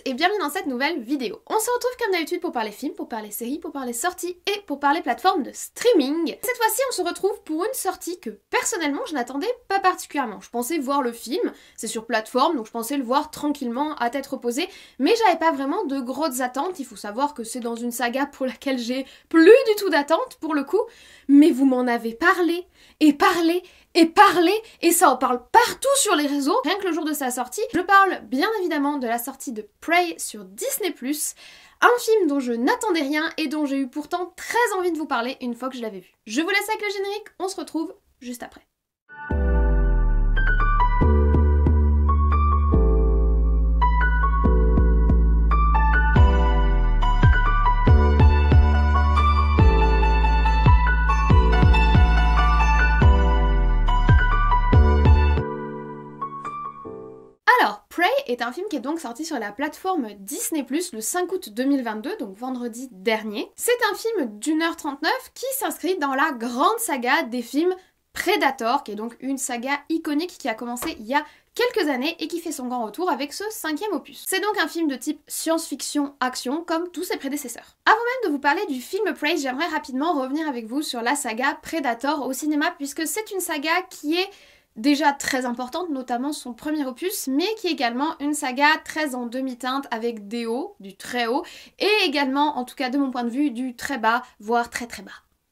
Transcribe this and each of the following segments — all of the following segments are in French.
et bienvenue dans cette nouvelle vidéo. On se retrouve comme d'habitude pour parler films, pour parler séries, pour parler sorties et pour parler plateformes de streaming. Cette fois-ci on se retrouve pour une sortie que personnellement je n'attendais pas particulièrement. Je pensais voir le film, c'est sur plateforme donc je pensais le voir tranquillement à tête reposée, mais j'avais pas vraiment de grosses attentes. Il faut savoir que c'est dans une saga pour laquelle j'ai plus du tout d'attente pour le coup, mais vous m'en avez parlé et parlé et parler, et ça en parle partout sur les réseaux. Rien que le jour de sa sortie, je parle bien évidemment de la sortie de Prey sur Disney+, un film dont je n'attendais rien et dont j'ai eu pourtant très envie de vous parler une fois que je l'avais vu. Je vous laisse avec le générique, on se retrouve juste après. Prey est un film qui est donc sorti sur la plateforme Disney+, le 5 août 2022, donc vendredi dernier. C'est un film d'1h39 qui s'inscrit dans la grande saga des films Predator, qui est donc une saga iconique qui a commencé il y a quelques années et qui fait son grand retour avec ce 5e opus. C'est donc un film de type science-fiction-action comme tous ses prédécesseurs. Avant même de vous parler du film Prey, j'aimerais rapidement revenir avec vous sur la saga Predator au cinéma, puisque c'est une saga qui est déjà très importante, notamment son premier opus, mais qui est également une saga très en demi-teinte avec des hauts, du très haut, et également, en tout cas de mon point de vue, du très bas, voire très très bas.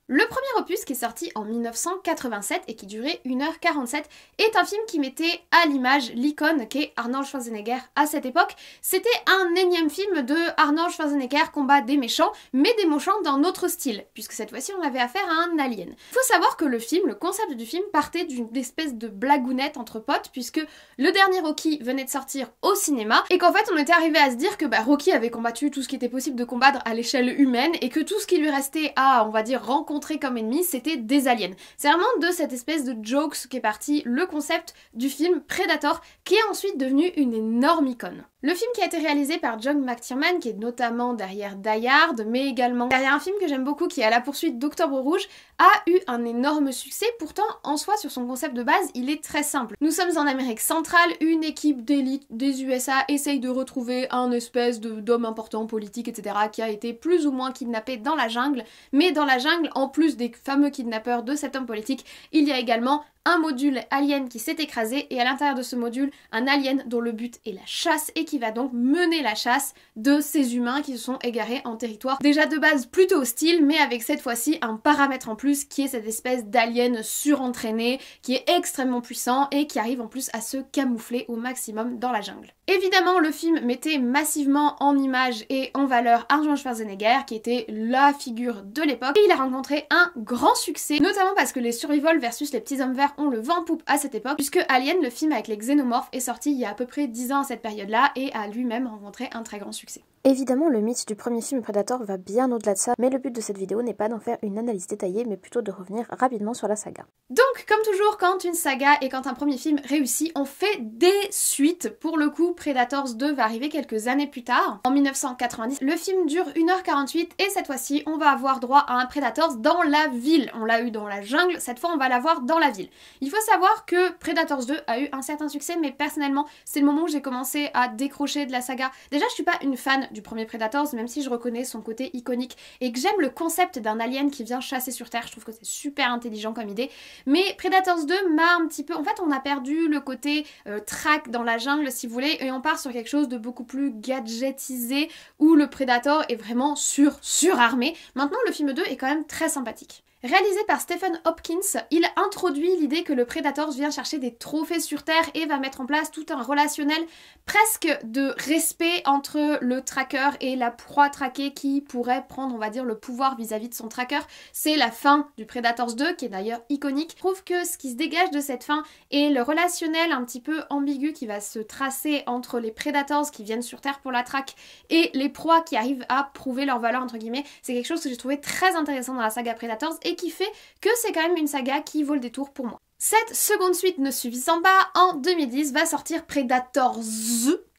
Le premier opus, qui est sorti en 1987 et qui durait 1h47, est un film qui mettait à l'image l'icône qu'est Arnold Schwarzenegger à cette époque. C'était un énième film de Arnold Schwarzenegger combat des méchants, mais des méchants d'un autre style, puisque cette fois-ci on avait affaire à un alien. Faut savoir que le concept du film partait d'une espèce de blagounette entre potes, puisque le dernier Rocky venait de sortir au cinéma, et qu'en fait on était arrivé à se dire que Rocky avait combattu tout ce qui était possible de combattre à l'échelle humaine, et que tout ce qui lui restait à, on va dire, rencontrer comme ennemi, c'était des aliens. C'est vraiment de cette espèce de jokes qu'est parti le concept du film Predator, qui est ensuite devenu une énorme icône. Le film qui a été réalisé par John McTiernan, qui est notamment derrière Die Hard, mais également derrière un film que j'aime beaucoup qui est À la poursuite d'Octobre Rouge, a eu un énorme succès. Pourtant, en soi, sur son concept de base, il est très simple. Nous sommes en Amérique centrale, une équipe d'élite des USA essaye de retrouver un espèce d'homme important, politique, etc., qui a été plus ou moins kidnappé dans la jungle, mais dans la jungle, en plus des fameux kidnappeurs de cet homme politique, il y a également un module alien qui s'est écrasé, et à l'intérieur de ce module, un alien dont le but est la chasse et qui va donc mener la chasse de ces humains qui se sont égarés en territoire déjà de base plutôt hostile, mais avec cette fois-ci un paramètre en plus qui est cette espèce d'alien surentraîné qui est extrêmement puissant et qui arrive en plus à se camoufler au maximum dans la jungle. Évidemment, le film mettait massivement en image et en valeur Arnold Schwarzenegger, qui était la figure de l'époque, et il a rencontré un grand succès, notamment parce que les survivals versus les petits hommes verts ont le vent en poupe à cette époque, puisque Alien, le film avec les xénomorphes, est sorti il y a à peu près 10 ans à cette période-là et a lui-même rencontré un très grand succès. Évidemment, le mythe du premier film Predator va bien au-delà de ça, mais le but de cette vidéo n'est pas d'en faire une analyse détaillée, mais plutôt de revenir rapidement sur la saga. Donc, comme toujours, quand une saga et quand un premier film réussit, on fait des suites. Pour le coup, Predators 2 va arriver quelques années plus tard, en 1990. Le film dure 1h48 et cette fois-ci, on va avoir droit à un Predators dans la ville. On l'a eu dans la jungle, cette fois on va l'avoir dans la ville. Il faut savoir que Predators 2 a eu un certain succès, mais personnellement, c'est le moment où j'ai commencé à décrocher de la saga. Déjà, je suis pas une fan du premier Predators, même si je reconnais son côté iconique et que j'aime le concept d'un alien qui vient chasser sur Terre. Je trouve que c'est super intelligent comme idée. Mais Predators 2 m'a un petit peu... En fait, on a perdu le côté track dans la jungle, si vous voulez, et on part sur quelque chose de beaucoup plus gadgetisé, où le Predator est vraiment surarmé. Maintenant, le film 2 est quand même très sympathique. Réalisé par Stephen Hopkins, il introduit l'idée que le Predator vient chercher des trophées sur Terre et va mettre en place tout un relationnel presque de respect entre le tracker et la proie traquée qui pourrait prendre, on va dire, le pouvoir vis-à-vis de son tracker. C'est la fin du Predators 2, qui est d'ailleurs iconique. Je trouve que ce qui se dégage de cette fin est le relationnel un petit peu ambigu qui va se tracer entre les Predators qui viennent sur Terre pour la traque et les proies qui arrivent à prouver leur valeur, entre guillemets. C'est quelque chose que j'ai trouvé très intéressant dans la saga Predators et qui fait que c'est quand même une saga qui vaut le détour pour moi. Cette seconde suite ne suffisant pas, en 2010 va sortir Predators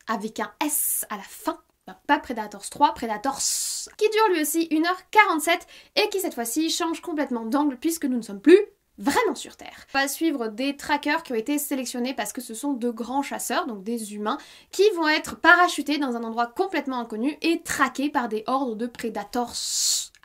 avec un S à la fin. Pas Predators 3, Predators, qui dure lui aussi 1h47 et qui cette fois-ci change complètement d'angle puisque nous ne sommes plus vraiment sur Terre. On va suivre des trackers qui ont été sélectionnés parce que ce sont de grands chasseurs, donc des humains, qui vont être parachutés dans un endroit complètement inconnu et traqués par des hordes de prédateurs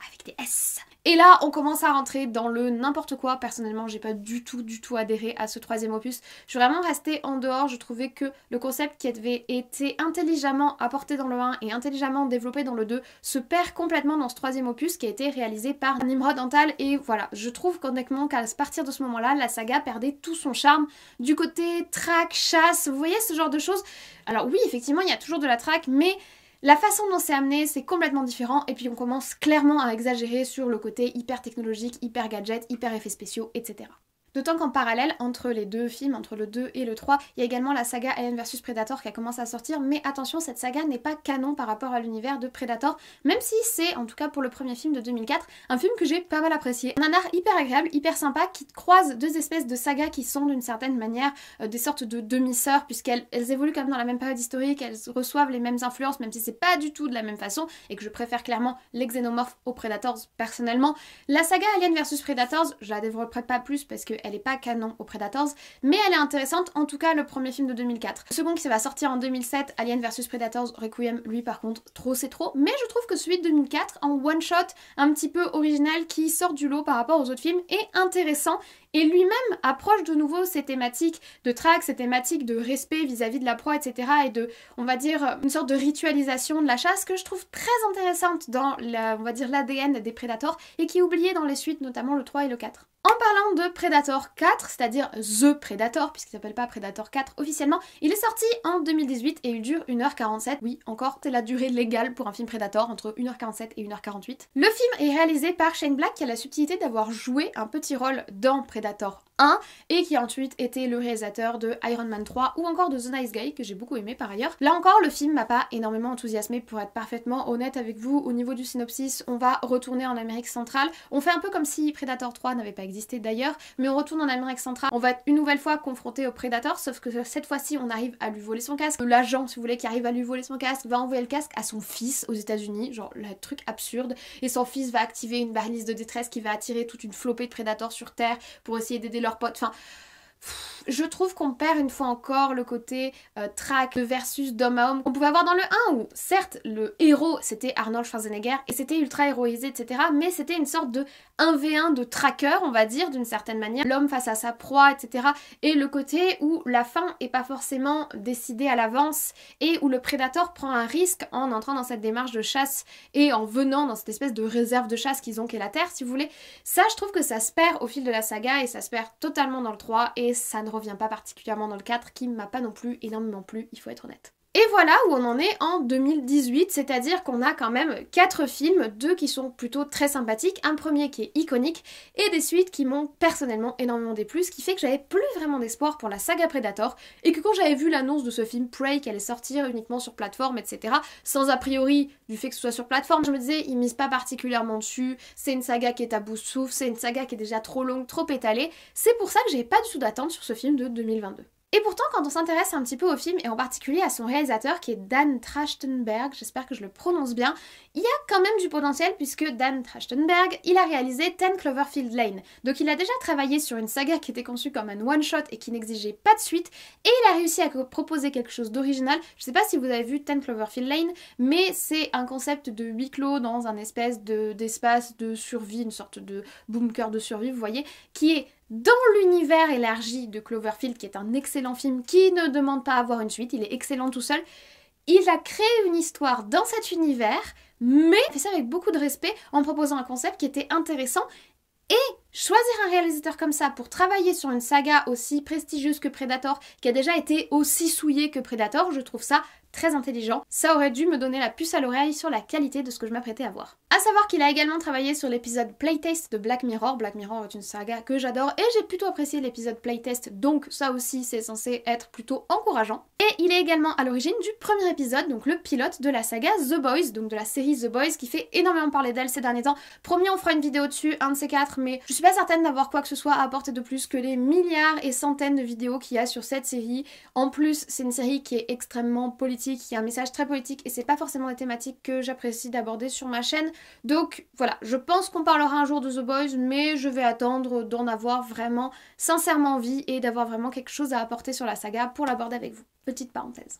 avec des S. Et là, on commence à rentrer dans le n'importe quoi. Personnellement, j'ai pas du tout adhéré à ce troisième opus. Je suis vraiment restée en dehors. Je trouvais que le concept qui avait été intelligemment apporté dans le 1 et intelligemment développé dans le 2 se perd complètement dans ce troisième opus qui a été réalisé par Nimrod Antal. Et voilà, je trouve qu'honnêtement qu'à partir de ce moment-là, la saga perdait tout son charme. Du côté track, chasse, vous voyez ce genre de choses. Alors oui, effectivement, il y a toujours de la track, mais la façon dont c'est amené, c'est complètement différent, et puis on commence clairement à exagérer sur le côté hyper technologique, hyper gadget, hyper effets spéciaux, etc. D'autant qu'en parallèle, entre les deux films, entre le 2 et le 3, il y a également la saga Alien vs Predator qui a commencé à sortir, mais attention, cette saga n'est pas canon par rapport à l'univers de Predator, même si c'est, en tout cas pour le premier film de 2004, un film que j'ai pas mal apprécié. Un art hyper agréable, hyper sympa, qui croise deux espèces de sagas qui sont d'une certaine manière des sortes de demi-sœurs, puisqu'elles évoluent quand même dans la même période historique, elles reçoivent les mêmes influences, même si c'est pas du tout de la même façon, et que je préfère clairement les xénomorphes aux Predators personnellement. La saga Alien vs Predators, je la développerai pas plus parce que elle est pas canon aux Predators, mais elle est intéressante, en tout cas le premier film de 2004. Le second qui va sortir en 2007, Alien vs Predators Requiem, lui par contre, trop c'est trop, mais je trouve que celui de 2004, en one shot, un petit peu original, qui sort du lot par rapport aux autres films, est intéressant, et lui-même approche de nouveau ces thématiques de track, ces thématiques de respect vis-à-vis de la proie, etc. et de, on va dire, une sorte de ritualisation de la chasse que je trouve très intéressante dans, on va dire, l'ADN des Predators, et qui est oubliée dans les suites, notamment le 3 et le 4. En parlant de Predator 4, c'est-à-dire The Predator, puisqu'il s'appelle pas Predator 4 officiellement, il est sorti en 2018 et il dure 1h47. Oui, encore, c'est la durée légale pour un film Predator, entre 1h47 et 1h48. Le film est réalisé par Shane Black, qui a la subtilité d'avoir joué un petit rôle dans Predator 1, et qui a ensuite été le réalisateur de Iron Man 3 ou encore de The Nice Guy, que j'ai beaucoup aimé par ailleurs. Là encore, le film m'a pas énormément enthousiasmé, pour être parfaitement honnête avec vous. Au niveau du synopsis, on va retourner en Amérique centrale. On fait un peu comme si Predator 3 n'avait pas existé d'ailleurs, mais on retourne en Amérique centrale. On va être une nouvelle fois confronté au Predator, sauf que cette fois-ci, on arrive à lui voler son casque. L'agent, si vous voulez, qui arrive à lui voler son casque, va envoyer le casque à son fils aux États-Unis, genre le truc absurde, et son fils va activer une balise de détresse qui va attirer toute une flopée de Predators sur Terre pour essayer d'aider leurs potes. Enfin, je trouve qu'on perd une fois encore le côté track versus d'homme à homme qu'on pouvait avoir dans le 1, où certes le héros c'était Arnold Schwarzenegger et c'était ultra héroïsé, etc. mais c'était une sorte de 1v1 de tracker, on va dire, d'une certaine manière, l'homme face à sa proie, etc. et le côté où la fin est pas forcément décidée à l'avance et où le prédateur prend un risque en entrant dans cette démarche de chasse et en venant dans cette espèce de réserve de chasse qu'ils ont qu'est la Terre, si vous voulez. Ça, je trouve que ça se perd au fil de la saga et ça se perd totalement dans le 3 et ça ne revient pas particulièrement dans le 4 qui m'a pas non plus énormément plu, il faut être honnête. Et voilà où on en est en 2018, c'est-à-dire qu'on a quand même 4 films, 2 qui sont plutôt très sympathiques, un premier qui est iconique, et des suites qui m'ont personnellement énormément déplu, ce qui fait que j'avais plus vraiment d'espoir pour la saga Predator, et que quand j'avais vu l'annonce de ce film Prey qui allait sortir uniquement sur plateforme, etc., sans a priori du fait que ce soit sur plateforme, je me disais, ils misent pas particulièrement dessus, c'est une saga qui est à bout de souffle, c'est une saga qui est déjà trop longue, trop étalée, c'est pour ça que j'ai pas du tout d'attente sur ce film de 2022. Et pourtant, quand on s'intéresse un petit peu au film, et en particulier à son réalisateur qui est Dan Trachtenberg, j'espère que je le prononce bien, il y a quand même du potentiel puisque Dan Trachtenberg, il a réalisé 10 Cloverfield Lane. Donc il a déjà travaillé sur une saga qui était conçue comme un one-shot et qui n'exigeait pas de suite, et il a réussi à proposer quelque chose d'original. Je sais pas si vous avez vu 10 Cloverfield Lane, mais c'est un concept de huis clos dans un espèce d'espace de survie, une sorte de bunker de survie, vous voyez, qui est dans l'univers élargi de Cloverfield, qui est un excellent film qui ne demande pas à avoir une suite, il est excellent tout seul. Il a créé une histoire dans cet univers, mais il fait ça avec beaucoup de respect en proposant un concept qui était intéressant. Et choisir un réalisateur comme ça pour travailler sur une saga aussi prestigieuse que Predator, qui a déjà été aussi souillée que Predator, je trouve ça très intelligent. Ça aurait dû me donner la puce à l'oreille sur la qualité de ce que je m'apprêtais à voir. A savoir qu'il a également travaillé sur l'épisode Playtest de Black Mirror. Black Mirror est une saga que j'adore et j'ai plutôt apprécié l'épisode Playtest, donc ça aussi c'est censé être plutôt encourageant. Et il est également à l'origine du premier épisode, donc le pilote de la saga The Boys, donc de la série The Boys, qui fait énormément parler d'elle ces derniers temps. Promis, on fera une vidéo dessus, un de ces 4, mais je suis pas certaine d'avoir quoi que ce soit à apporter de plus que les milliards et centaines de vidéos qu'il y a sur cette série. En plus, c'est une série qui est extrêmement politique politique, il y a un message très politique et c'est pas forcément des thématiques que j'apprécie d'aborder sur ma chaîne. Donc voilà, je pense qu'on parlera un jour de The Boys, mais je vais attendre d'en avoir vraiment sincèrement envie et d'avoir vraiment quelque chose à apporter sur la saga pour l'aborder avec vous. Petite parenthèse.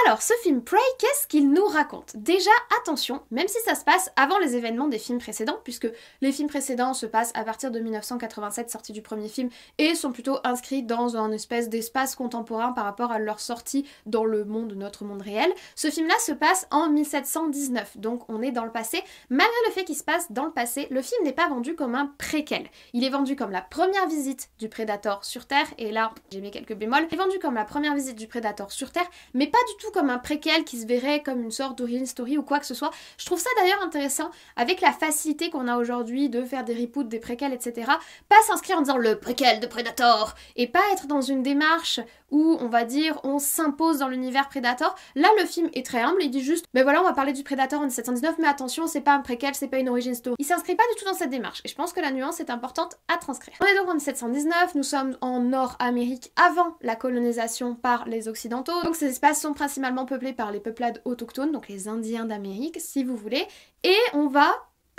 Alors, ce film Prey, qu'est-ce qu'il nous raconte? Déjà, attention, même si ça se passe avant les événements des films précédents, puisque les films précédents se passent à partir de 1987, sortie du premier film, et sont plutôt inscrits dans un espèce d'espace contemporain par rapport à leur sortie dans le monde, notre monde réel. Ce film-là se passe en 1719, donc on est dans le passé. Malgré le fait qu'il se passe dans le passé, le film n'est pas vendu comme un préquel. Il est vendu comme la première visite du Predator sur Terre, et là, j'ai mis quelques bémols. Il est vendu comme la première visite du Predator sur Terre, mais pas du tout comme un préquel qui se verrait comme une sorte d'origin story ou quoi que ce soit. Je trouve ça d'ailleurs intéressant avec la facilité qu'on a aujourd'hui de faire des reboots, des préquels, etc. Pas s'inscrire en disant le préquel de Predator et pas être dans une démarche où on va dire on s'impose dans l'univers Predator. Là le film est très humble, il dit juste ben voilà on va parler du Predator en 1719 mais attention c'est pas un préquel, c'est pas une origin story. Il s'inscrit pas du tout dans cette démarche et je pense que la nuance est importante à transcrire. On est donc en 1719, nous sommes en Nord-Amérique avant la colonisation par les Occidentaux, donc ces espaces sont principalement peuplés par les peuplades autochtones, donc les Indiens d'Amérique si vous voulez, et on va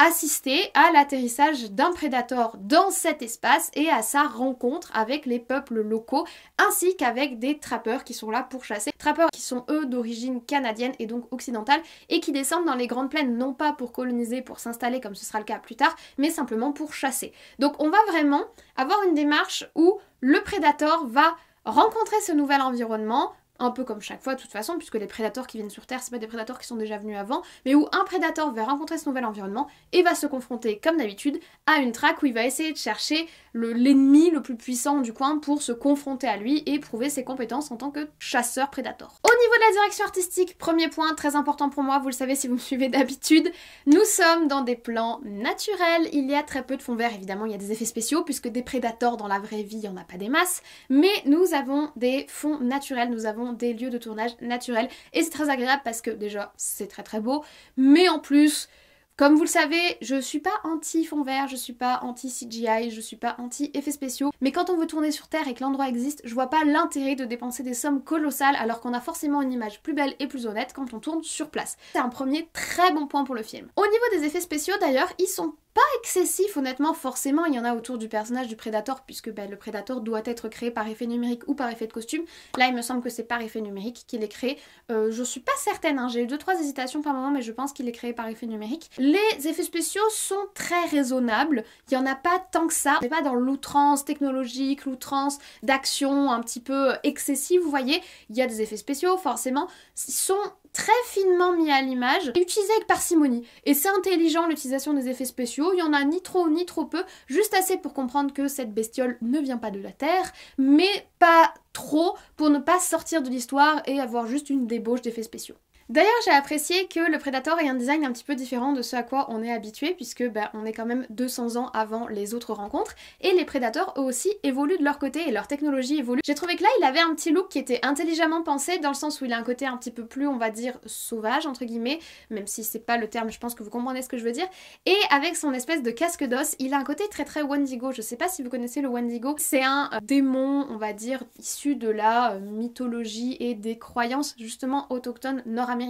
assister à l'atterrissage d'un prédateur dans cet espace et à sa rencontre avec les peuples locaux ainsi qu'avec des trappeurs qui sont là pour chasser. Trappeurs qui sont eux d'origine canadienne et donc occidentale et qui descendent dans les grandes plaines non pas pour coloniser, pour s'installer comme ce sera le cas plus tard, mais simplement pour chasser. Donc on va vraiment avoir une démarche où le prédateur va rencontrer ce nouvel environnement, un peu comme chaque fois de toute façon, puisque les prédateurs qui viennent sur Terre, c'est pas des prédateurs qui sont déjà venus avant, mais où un prédateur va rencontrer ce nouvel environnement et va se confronter, comme d'habitude, à une traque où il va essayer de chercher l'ennemi le plus puissant du coin pour se confronter à lui et prouver ses compétences en tant que chasseur prédateur. Au niveau de la direction artistique, premier point très important pour moi, vous le savez si vous me suivez d'habitude, nous sommes dans des plans naturels, il y a très peu de fond vert, évidemment il y a des effets spéciaux, puisque des prédateurs dans la vraie vie, il n'y en a pas des masses, mais nous avons des fonds naturels, nous avons des lieux de tournage naturels et c'est très agréable parce que déjà c'est très très beau, mais en plus comme vous le savez, je suis pas anti fond vert, je suis pas anti CGI, je suis pas anti effets spéciaux, mais quand on veut tourner sur Terre et que l'endroit existe, je vois pas l'intérêt de dépenser des sommes colossales alors qu'on a forcément une image plus belle et plus honnête quand on tourne sur place. C'est un premier très bon point pour le film. Au niveau des effets spéciaux d'ailleurs, ils sont pas excessif honnêtement, forcément il y en a autour du personnage du Predator puisque le Predator doit être créé par effet numérique ou par effet de costume. Là il me semble que c'est par effet numérique qu'il est créé. Je suis pas certaine, hein. J'ai eu 2-3 hésitations par moment mais je pense qu'il est créé par effet numérique. Les effets spéciaux sont très raisonnables, il y en a pas tant que ça. On n'est pas dans l'outrance technologique, l'outrance d'action un petit peu excessive, vous voyez. Il y a des effets spéciaux forcément, ils sont très finement mis à l'image et utilisé avec parcimonie. Et c'est intelligent l'utilisation des effets spéciaux, il y en a ni trop ni trop peu, juste assez pour comprendre que cette bestiole ne vient pas de la Terre, mais pas trop pour ne pas sortir de l'histoire et avoir juste une débauche d'effets spéciaux. D'ailleurs, j'ai apprécié que le Predator ait un design un petit peu différent de ce à quoi on est habitué, puisque on est quand même 200 ans avant les autres rencontres, et les Predators eux aussi évoluent de leur côté et leur technologie évolue. J'ai trouvé que là, il avait un petit look qui était intelligemment pensé, dans le sens où il a un côté un petit peu plus, on va dire, sauvage, entre guillemets, même si c'est pas le terme, je pense que vous comprenez ce que je veux dire, et avec son espèce de casque d'os, il a un côté très très Wendigo. Je sais pas si vous connaissez le Wendigo, c'est un démon, on va dire, issu de la mythologie et des croyances justement autochtones nord-américaines,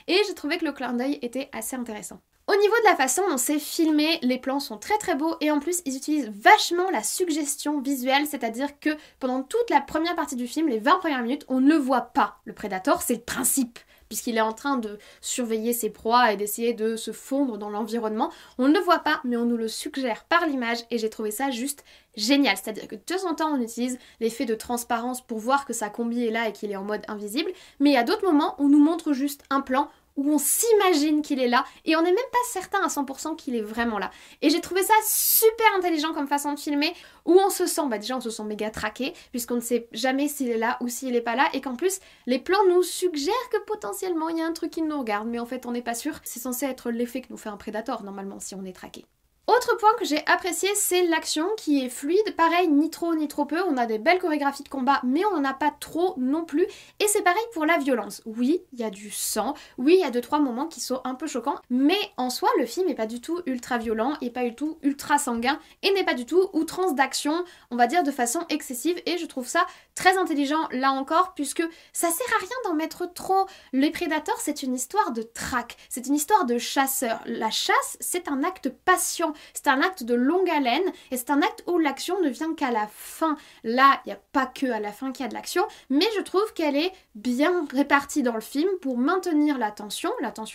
et j'ai trouvé que le clin d'œil était assez intéressant. Au niveau de la façon dont c'est filmé, les plans sont très très beaux et en plus ils utilisent vachement la suggestion visuelle, c'est-à-dire que pendant toute la première partie du film, les 20 premières minutes, on ne voit pas le Predator, c'est le principe. Puisqu'il est en train de surveiller ses proies et d'essayer de se fondre dans l'environnement. On ne le voit pas, mais on nous le suggère par l'image et j'ai trouvé ça juste génial. C'est-à-dire que de temps en temps, on utilise l'effet de transparence pour voir que sa combi est là et qu'il est en mode invisible, mais il y a d'autres moments où on nous montre juste un plan où on s'imagine qu'il est là et on n'est même pas certain à 100% qu'il est vraiment là. Et j'ai trouvé ça super intelligent comme façon de filmer, où on se sent, déjà on se sent méga traqué, puisqu'on ne sait jamais s'il est là ou s'il est pas là, et qu'en plus les plans nous suggèrent que potentiellement il y a un truc qui nous regarde, mais en fait on n'est pas sûr. C'est censé être l'effet que nous fait un Predator normalement si on est traqué. Autre point que j'ai apprécié, c'est l'action qui est fluide, pareil, ni trop ni trop peu, on a des belles chorégraphies de combat, mais on n'en a pas trop non plus, et c'est pareil pour la violence. Oui, il y a du sang, oui, il y a 2-3 moments qui sont un peu choquants, mais en soi, le film n'est pas du tout ultra violent, et pas du tout ultra sanguin, et n'est pas du tout outrance d'action, on va dire de façon excessive, et je trouve ça très intelligent là encore, puisque ça sert à rien d'en mettre trop. Les prédateurs, c'est une histoire de traque, c'est une histoire de chasseur. La chasse, c'est un acte patient. C'est un acte de longue haleine et c'est un acte où l'action ne vient qu'à la fin. Là, il n'y a pas que à la fin qu'il y a de l'action, mais je trouve qu'elle est bien répartie dans le film pour maintenir la tension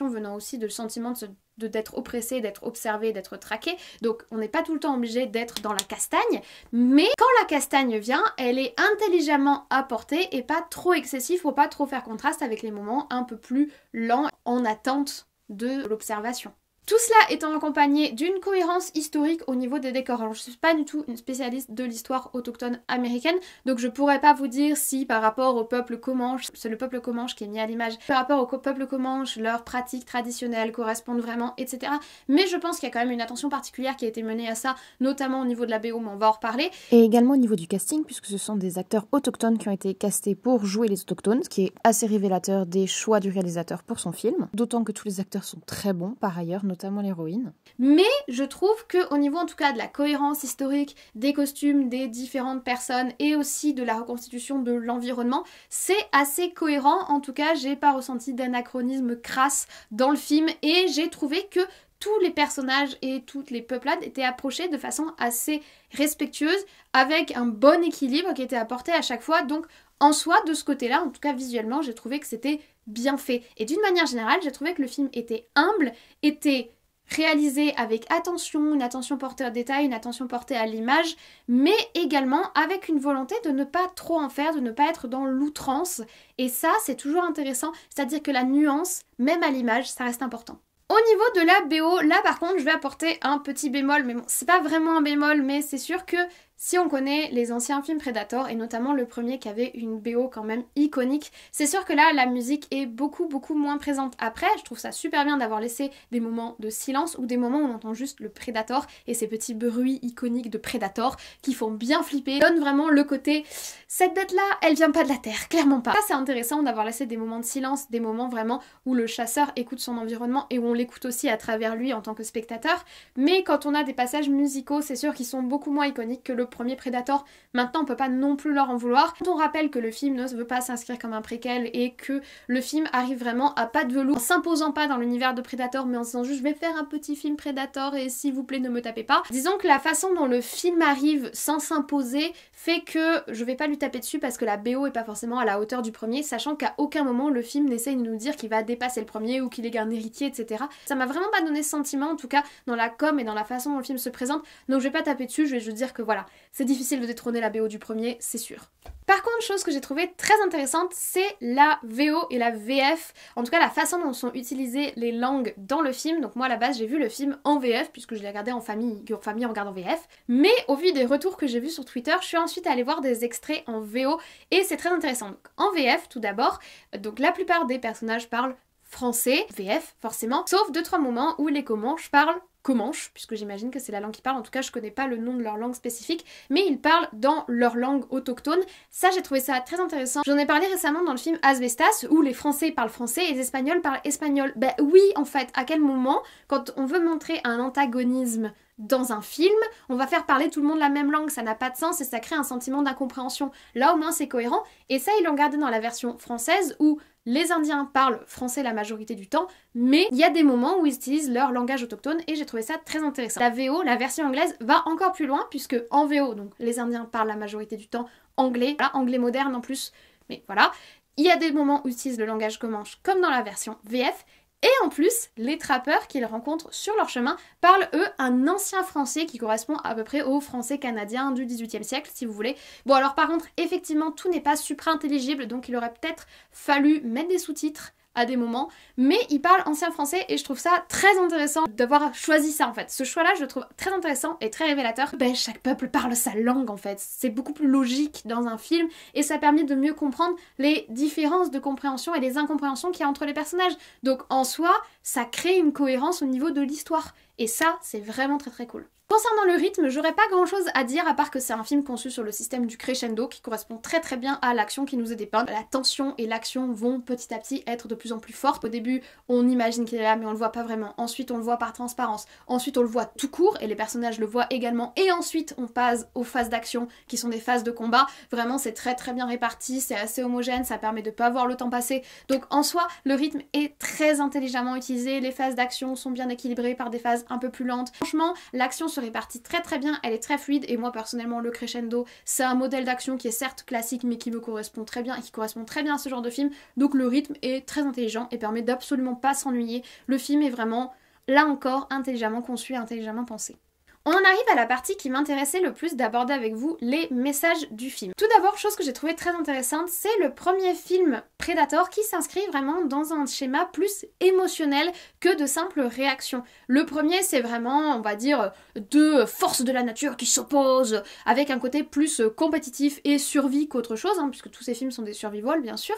venant aussi de le sentiment d'être oppressé, d'être observé, d'être traqué. Donc on n'est pas tout le temps obligé d'être dans la castagne, mais quand la castagne vient, elle est intelligemment apportée et pas trop excessive pour pas trop faire contraste avec les moments un peu plus lents en attente de l'observation. Tout cela étant accompagné d'une cohérence historique au niveau des décors. Alors je suis pas du tout une spécialiste de l'histoire autochtone américaine, donc je pourrais pas vous dire si par rapport au peuple Comanche, c'est le peuple Comanche qui est mis à l'image, par rapport au peuple Comanche, leurs pratiques traditionnelles correspondent vraiment, etc. Mais je pense qu'il y a quand même une attention particulière qui a été menée à ça, notamment au niveau de la BO, mais on va en reparler. Et également au niveau du casting, puisque ce sont des acteurs autochtones qui ont été castés pour jouer les autochtones, ce qui est assez révélateur des choix du réalisateur pour son film. D'autant que tous les acteurs sont très bons par ailleurs, notamment l'héroïne. Mais je trouve qu'au niveau en tout cas de la cohérence historique, des costumes, des différentes personnes et aussi de la reconstitution de l'environnement, c'est assez cohérent. En tout cas, j'ai pas ressenti d'anachronisme crasse dans le film et j'ai trouvé que tous les personnages et toutes les peuplades étaient approchés de façon assez respectueuse, avec un bon équilibre qui était apporté à chaque fois. Donc en soi, de ce côté-là, en tout cas visuellement, j'ai trouvé que c'était bien fait. Et d'une manière générale, j'ai trouvé que le film était humble, était réalisé avec attention, une attention portée au détail, une attention portée à l'image, mais également avec une volonté de ne pas trop en faire, de ne pas être dans l'outrance. Et ça, c'est toujours intéressant, c'est-à-dire que la nuance, même à l'image, ça reste important. Au niveau de la BO, là par contre, je vais apporter un petit bémol, mais bon, c'est pas vraiment un bémol, mais c'est sûr que si on connaît les anciens films Predator, et notamment le premier qui avait une BO quand même iconique, c'est sûr que là, la musique est beaucoup moins présente. Après, je trouve ça super bien d'avoir laissé des moments de silence ou des moments où on entend juste le Predator et ces petits bruits iconiques de Predator qui font bien flipper, donnent vraiment le côté « cette bête-là, elle vient pas de la Terre, clairement pas ». Ça, c'est intéressant d'avoir laissé des moments de silence, des moments vraiment où le chasseur écoute son environnement et où on l'écoute aussi à travers lui en tant que spectateur. Mais quand on a des passages musicaux, c'est sûr qu'ils sont beaucoup moins iconiques que le premier Predator. Maintenant, on peut pas non plus leur en vouloir. Quand on rappelle que le film ne veut pas s'inscrire comme un préquel et que le film arrive vraiment à pas de velours, en s'imposant pas dans l'univers de Predator, mais en se disant juste je vais faire un petit film Predator et s'il vous plaît ne me tapez pas. Disons que la façon dont le film arrive sans s'imposer fait que je vais pas lui taper dessus parce que la BO est pas forcément à la hauteur du premier, sachant qu'à aucun moment le film n'essaye de nous dire qu'il va dépasser le premier ou qu'il est un héritier, etc. Ça m'a vraiment pas donné ce sentiment, en tout cas dans la com et dans la façon dont le film se présente, donc je vais pas taper dessus, je vais juste dire que voilà, c'est difficile de détrôner la BO du premier, c'est sûr. Par contre, chose que j'ai trouvée très intéressante, c'est la VO et la VF, en tout cas la façon dont sont utilisées les langues dans le film. Donc moi à la base j'ai vu le film en VF puisque je l'ai regardé en famille en regardant VF, mais au vu des retours que j'ai vus sur Twitter, je suis ensuite allée voir des extraits en VO et c'est très intéressant. Donc, en VF tout d'abord, donc la plupart des personnages parlent français, VF forcément, sauf 2-3 moments où les Comanches parlent Comanche, puisque j'imagine que c'est la langue qu'ils parlent, en tout cas je connais pas le nom de leur langue spécifique, mais ils parlent dans leur langue autochtone. Ça j'ai trouvé ça très intéressant. J'en ai parlé récemment dans le film Asbestas, où les Français parlent français et les Espagnols parlent espagnol. Ben oui, en fait, à quel moment, quand on veut montrer un antagonisme dans un film, on va faire parler tout le monde la même langue, ça n'a pas de sens et ça crée un sentiment d'incompréhension. Là au moins c'est cohérent, et ça ils l'ont gardé dans la version française où les Indiens parlent français la majorité du temps, mais il y a des moments où ils utilisent leur langage autochtone et j'ai trouvé ça très intéressant. La VO, la version anglaise, va encore plus loin puisque en VO, donc les Indiens parlent la majorité du temps anglais, voilà, anglais moderne en plus, mais voilà. Il y a des moments où ils utilisent le langage comanche comme dans la version VF. Et en plus, les trappeurs qu'ils rencontrent sur leur chemin parlent, eux, un ancien français qui correspond à peu près au français canadien du XVIIIe siècle, si vous voulez. Bon alors par contre, effectivement, tout n'est pas super intelligible, donc il aurait peut-être fallu mettre des sous-titres à des moments, mais il parle ancien français et je trouve ça très intéressant d'avoir choisi ça en fait. Ce choix-là, je le trouve très intéressant et très révélateur. Ben, chaque peuple parle sa langue en fait. C'est beaucoup plus logique dans un film et ça permet de mieux comprendre les différences de compréhension et les incompréhensions qu'il y a entre les personnages. Donc en soi, ça crée une cohérence au niveau de l'histoire. Et ça, c'est vraiment très très cool. Concernant le rythme, j'aurais pas grand chose à dire à part que c'est un film conçu sur le système du crescendo qui correspond très très bien à l'action qui nous est dépeinte. La tension et l'action vont petit à petit être de plus en plus fortes. Au début, on imagine qu'il est là mais on le voit pas vraiment. Ensuite, on le voit par transparence. Ensuite, on le voit tout court et les personnages le voient également. Et ensuite, on passe aux phases d'action qui sont des phases de combat. Vraiment, c'est très très bien réparti, c'est assez homogène, ça permet de pas voir le temps passer. Donc en soi, le rythme est très intelligemment utilisé. Les phases d'action sont bien équilibrées par des phases un peu plus lentes. Franchement, l'action se répartit très très bien, elle est très fluide et moi personnellement le crescendo c'est un modèle d'action qui est certes classique mais qui me correspond très bien et qui correspond très bien à ce genre de film, donc le rythme est très intelligent et permet d'absolument pas s'ennuyer. Le film est vraiment, là encore, intelligemment conçu et intelligemment pensé. On en arrive à la partie qui m'intéressait le plus d'aborder avec vous, les messages du film. Tout d'abord, chose que j'ai trouvé très intéressante, c'est le premier film Predator qui s'inscrit vraiment dans un schéma plus émotionnel que de simples réactions. Le premier, c'est vraiment, on va dire, deux forces de la nature qui s'opposent, avec un côté plus compétitif et survie qu'autre chose, hein, puisque tous ces films sont des survival, bien sûr.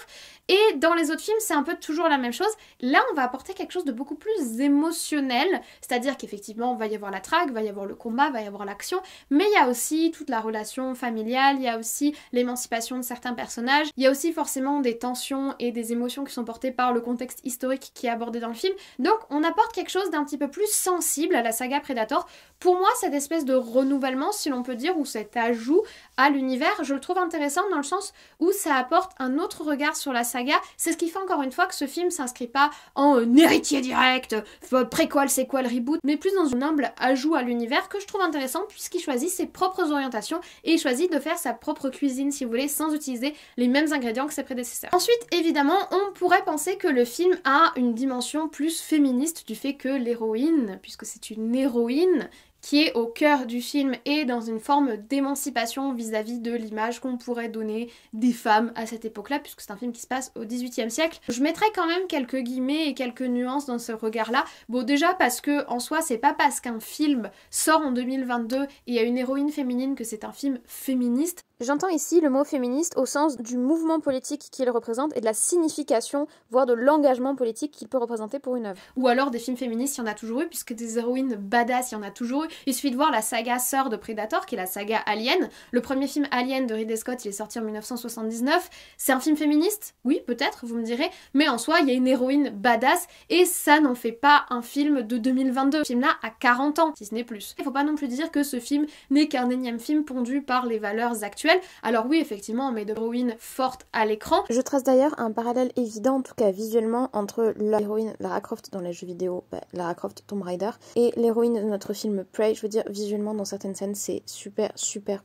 Et dans les autres films, c'est un peu toujours la même chose. Là, on va apporter quelque chose de beaucoup plus émotionnel, c'est-à-dire qu'effectivement, il va y avoir la traque, va y avoir le combat, va y avoir l'action, mais il y a aussi toute la relation familiale, il y a aussi l'émancipation de certains personnages, il y a aussi forcément des tensions et des émotions qui sont portées par le contexte historique qui est abordé dans le film. Donc on apporte quelque chose d'un petit peu plus sensible à la saga Predator. Pour moi, cette espèce de renouvellement, si l'on peut dire, ou cet ajout à l'univers, je le trouve intéressant dans le sens où ça apporte un autre regard sur la saga. C'est ce qui fait encore une fois que ce film s'inscrit pas en héritier direct, préquel, sequel, reboot, mais plus dans un humble ajout à l'univers que je trouve intéressant puisqu'il choisit ses propres orientations et il choisit de faire sa propre cuisine, si vous voulez, sans utiliser les mêmes ingrédients que ses prédécesseurs. Ensuite, évidemment, on pourrait penser que le film a une dimension plus féministe du fait que l'héroïne, puisque c'est une héroïne, qui est au cœur du film et dans une forme d'émancipation vis-à-vis de l'image qu'on pourrait donner des femmes à cette époque-là, puisque c'est un film qui se passe au XVIIIe siècle. Je mettrais quand même quelques guillemets et quelques nuances dans ce regard-là. Bon, déjà parce que en soi, c'est pas parce qu'un film sort en 2022 et il y a une héroïne féminine que c'est un film féministe. J'entends ici le mot féministe au sens du mouvement politique qu'il représente et de la signification, voire de l'engagement politique qu'il peut représenter pour une œuvre. Ou alors des films féministes, il y en a toujours eu, puisque des héroïnes badass, il y en a toujours eu. Il suffit de voir la saga sœur de Predator, qui est la saga Alien. Le premier film Alien de Ridley Scott, il est sorti en 1979. C'est un film féministe? Oui, peut-être, vous me direz. Mais en soi, il y a une héroïne badass, et ça n'en fait pas un film de 2022. Ce film-là a 40 ans, si ce n'est plus. Il faut pas non plus dire que ce film n'est qu'un énième film pondu par les valeurs actuelles. Alors oui, effectivement, on met de l'héroïne forte à l'écran. Je trace d'ailleurs un parallèle évident, en tout cas visuellement, entre l'héroïne Lara Croft dans les jeux vidéo, Lara Croft Tomb Raider, et l'héroïne de notre film Prey. Je veux dire, visuellement, dans certaines scènes, c'est super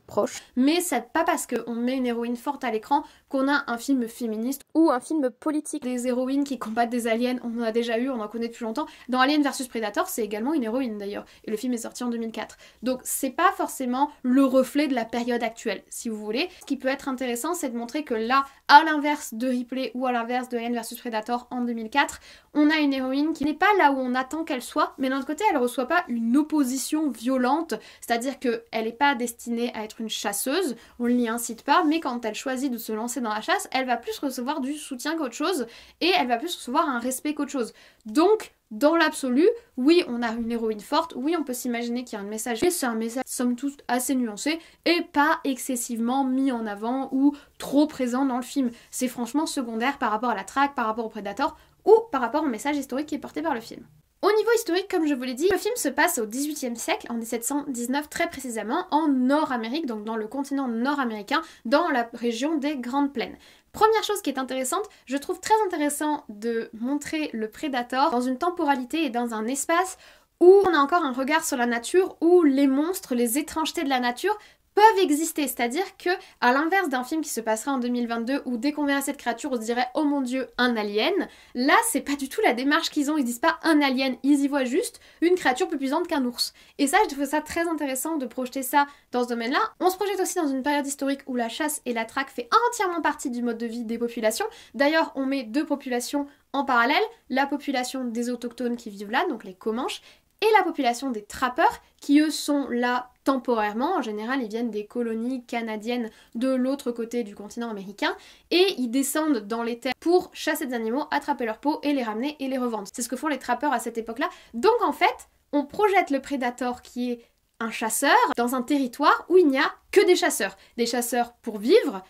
proche. Mais c'est pas parce qu'on met une héroïne forte à l'écran qu'on a un film féministe ou un film politique. Des héroïnes qui combattent des aliens, on en a déjà eu, on en connaît depuis longtemps. Dans Alien vs Predator, c'est également une héroïne d'ailleurs, et le film est sorti en 2004. Donc c'est pas forcément le reflet de la période actuelle, si vous voulez. Ce qui peut être intéressant, c'est de montrer que là, à l'inverse de Ripley ou à l'inverse de Alien vs Predator en 2004, on a une héroïne qui n'est pas là où on attend qu'elle soit, mais d'un autre côté, elle reçoit pas une opposition violente, c'est-à-dire qu'elle n'est pas destinée à être une chasseuse, on ne l'y incite pas, mais quand elle choisit de se lancer dans la chasse, elle va plus recevoir du soutien qu'autre chose, et elle va plus recevoir un respect qu'autre chose. Donc, dans l'absolu, oui, on a une héroïne forte, oui, on peut s'imaginer qu'il y a un message, mais c'est un message, somme toute, assez nuancé, et pas excessivement mis en avant ou trop présent dans le film. C'est franchement secondaire par rapport à la traque, par rapport au Predator, ou par rapport au message historique qui est porté par le film. Au niveau historique, comme je vous l'ai dit, le film se passe au XVIIIe siècle, en 1719 très précisément, en Nord-Amérique, donc dans le continent nord-américain, dans la région des Grandes Plaines. Première chose qui est intéressante, je trouve très intéressant de montrer le Predator dans une temporalité et dans un espace où on a encore un regard sur la nature, où les monstres, les étrangetés de la nature peuvent exister, c'est-à-dire que à l'inverse d'un film qui se passerait en 2022 où dès qu'on verrait cette créature on se dirait oh mon dieu un alien, là c'est pas du tout la démarche qu'ils ont, ils disent pas un alien, ils y voient juste une créature plus puissante qu'un ours. Et ça je trouve ça très intéressant de projeter ça dans ce domaine-là. On se projette aussi dans une période historique où la chasse et la traque fait entièrement partie du mode de vie des populations. D'ailleurs on met deux populations en parallèle, la population des autochtones qui vivent là, donc les Comanches, et la population des trappeurs qui eux sont là temporairement. En général ils viennent des colonies canadiennes de l'autre côté du continent américain et ils descendent dans les terres pour chasser des animaux, attraper leur peau et les ramener et les revendre. C'est ce que font les trappeurs à cette époque-là. Donc en fait on projette le prédateur qui est un chasseur dans un territoire où il n'y a que des chasseurs. Des chasseurs pour vivre,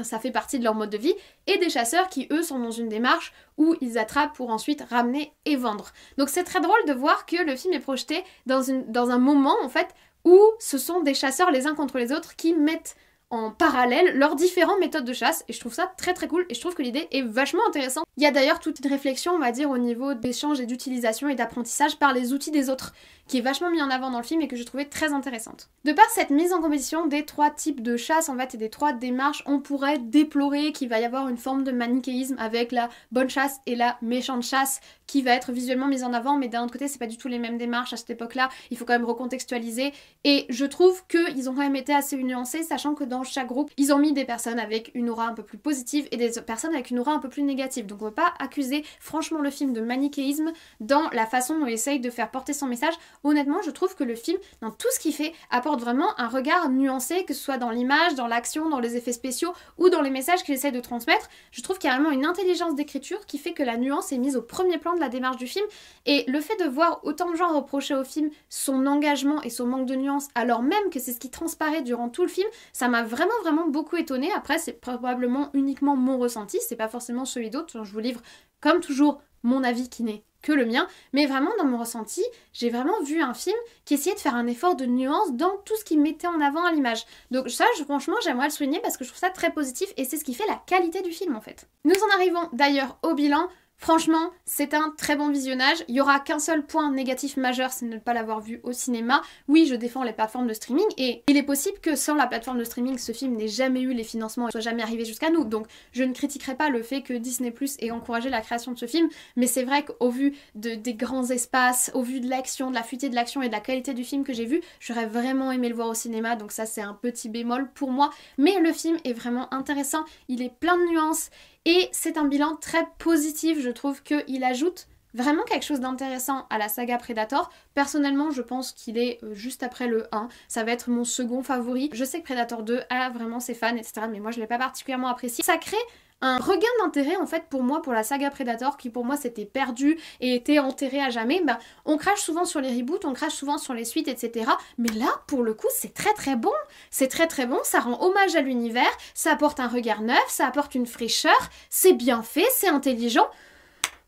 ça fait partie de leur mode de vie, et des chasseurs qui eux sont dans une démarche où ils attrapent pour ensuite ramener et vendre. Donc c'est très drôle de voir que le film est projeté dans un moment en fait où ce sont des chasseurs les uns contre les autres qui mettent en parallèle leurs différentes méthodes de chasse et je trouve ça très très cool et je trouve que l'idée est vachement intéressante. Il y a d'ailleurs toute une réflexion on va dire au niveau d'échange et d'utilisation et d'apprentissage par les outils des autres qui est vachement mis en avant dans le film et que je trouvais très intéressante. De par cette mise en compétition des trois types de chasse en fait et des trois démarches, on pourrait déplorer qu'il va y avoir une forme de manichéisme avec la bonne chasse et la méchante chasse qui va être visuellement mise en avant, mais d'un autre côté c'est pas du tout les mêmes démarches à cette époque-là, il faut quand même recontextualiser et je trouve qu'ils ont quand même été assez nuancés, sachant que dans chaque groupe, ils ont mis des personnes avec une aura un peu plus positive et des personnes avec une aura un peu plus négative. Donc on ne peut pas accuser franchement le film de manichéisme dans la façon dont il essaye de faire porter son message. Honnêtement, je trouve que le film, dans tout ce qu'il fait, apporte vraiment un regard nuancé, que ce soit dans l'image, dans l'action, dans les effets spéciaux ou dans les messages qu'il essaye de transmettre. Je trouve qu'il y a vraiment une intelligence d'écriture qui fait que la nuance est mise au premier plan de la démarche du film et le fait de voir autant de gens reprocher au film son engagement et son manque de nuance alors même que c'est ce qui transparaît durant tout le film, ça m'a vraiment beaucoup étonnée. Après c'est probablement uniquement mon ressenti, c'est pas forcément celui d'autres, je vous livre comme toujours mon avis qui n'est que le mien, mais vraiment dans mon ressenti, j'ai vraiment vu un film qui essayait de faire un effort de nuance dans tout ce qu'il mettait en avant à l'image. Donc ça, franchement, j'aimerais le souligner parce que je trouve ça très positif et c'est ce qui fait la qualité du film en fait. Nous en arrivons d'ailleurs au bilan. Franchement, c'est un très bon visionnage. Il n'y aura qu'un seul point négatif majeur, c'est de ne pas l'avoir vu au cinéma. Oui, je défends les plateformes de streaming et il est possible que sans la plateforme de streaming, ce film n'ait jamais eu les financements et soit jamais arrivé jusqu'à nous. Donc je ne critiquerai pas le fait que Disney+ ait encouragé la création de ce film, mais c'est vrai qu'au vu des grands espaces, au vu de l'action, de la fuité de l'action et de la qualité du film que j'ai vu, j'aurais vraiment aimé le voir au cinéma, donc ça c'est un petit bémol pour moi. Mais le film est vraiment intéressant, il est plein de nuances. Et c'est un bilan très positif, je trouve qu'il ajoute vraiment quelque chose d'intéressant à la saga Predator. Personnellement, je pense qu'il est juste après le 1, ça va être mon second favori. Je sais que Predator 2 a vraiment ses fans, etc. Mais moi je l'ai pas particulièrement apprécié. Ça crée un regain d'intérêt en fait pour moi pour la saga Predator qui pour moi s'était perdue et était enterrée à jamais. Bah, on crache souvent sur les reboots, on crache souvent sur les suites, etc. Mais là pour le coup c'est très bon, c'est très bon, ça rend hommage à l'univers, ça apporte un regard neuf, ça apporte une fraîcheur, c'est bien fait, c'est intelligent.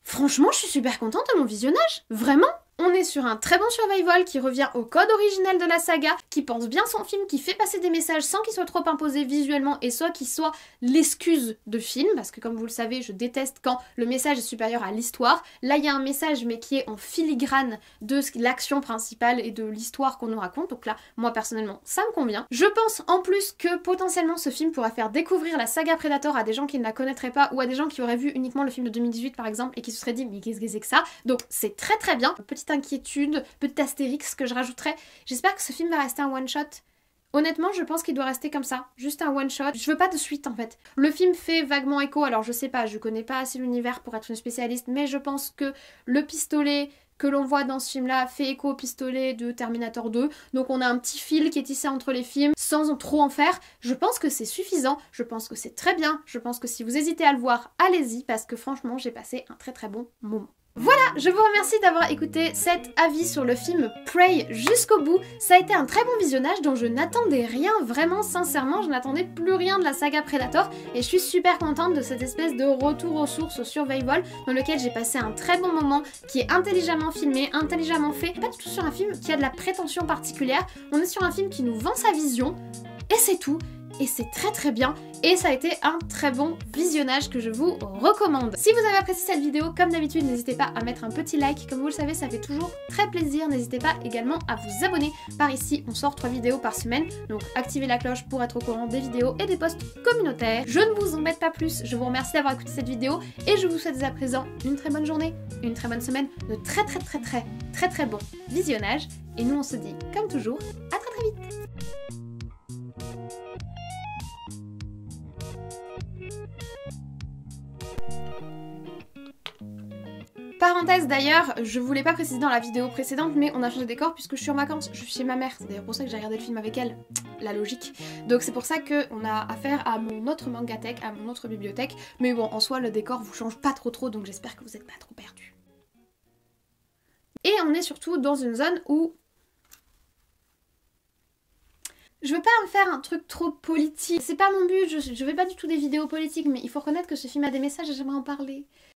Franchement je suis super contente de mon visionnage, vraiment. On est sur un très bon survival qui revient au code originel de la saga, qui pense bien son film, qui fait passer des messages sans qu'il soit trop imposé visuellement et soit qu'il soit l'excuse de film, parce que comme vous le savez, je déteste quand le message est supérieur à l'histoire. Là, il y a un message mais qui est en filigrane de l'action principale et de l'histoire qu'on nous raconte, donc là, moi personnellement, ça me convient. Je pense en plus que potentiellement ce film pourrait faire découvrir la saga Predator à des gens qui ne la connaîtraient pas ou à des gens qui auraient vu uniquement le film de 2018 par exemple et qui se seraient dit mais qu'est-ce que c'est que ça? Donc c'est très bien. Petite inquiétude, petit astérix que je rajouterais. J'espère que ce film va rester un one-shot. Honnêtement, je pense qu'il doit rester comme ça, juste un one-shot. Je veux pas de suite en fait. Le film fait vaguement écho, alors je sais pas, je connais pas assez l'univers pour être une spécialiste, mais je pense que le pistolet que l'on voit dans ce film-là fait écho au pistolet de Terminator 2. Donc on a un petit fil qui est tissé entre les films sans trop en faire. Je pense que c'est suffisant, je pense que c'est très bien, je pense que si vous hésitez à le voir, allez-y parce que franchement j'ai passé un très bon moment. Voilà, je vous remercie d'avoir écouté cet avis sur le film Prey jusqu'au bout. Ça a été un très bon visionnage dont je n'attendais rien, vraiment sincèrement, je n'attendais plus rien de la saga Predator et je suis super contente de cette espèce de retour aux sources, au survival, dans lequel j'ai passé un très bon moment, qui est intelligemment filmé, intelligemment fait. Pas du tout sur un film qui a de la prétention particulière, on est sur un film qui nous vend sa vision, et c'est tout. et c'est très très bien et ça a été un très bon visionnage que je vous recommande. Si vous avez apprécié cette vidéo, comme d'habitude, n'hésitez pas à mettre un petit like, comme vous le savez, ça fait toujours très plaisir. N'hésitez pas également à vous abonner. Par ici, on sort 3 vidéos par semaine, donc activez la cloche pour être au courant des vidéos et des posts communautaires. Je ne vous embête pas plus, je vous remercie d'avoir écouté cette vidéo et je vous souhaite dès à présent une très bonne journée, une très bonne semaine, de très bon visionnage et nous on se dit comme toujours à très vite. Parenthèse d'ailleurs, je voulais pas préciser dans la vidéo précédente, mais on a changé de décor puisque je suis en vacances, je suis chez ma mère. C'est d'ailleurs pour ça que j'ai regardé le film avec elle, la logique. Donc c'est pour ça qu'on a affaire à mon autre mangathèque, à mon autre bibliothèque. Mais bon, en soi, le décor vous change pas trop, donc j'espère que vous êtes pas trop perdus. Et on est surtout dans une zone où... Je veux pas me faire un truc trop politique. C'est pas mon but, je fais pas du tout des vidéos politiques, mais il faut reconnaître que ce film a des messages et j'aimerais en parler.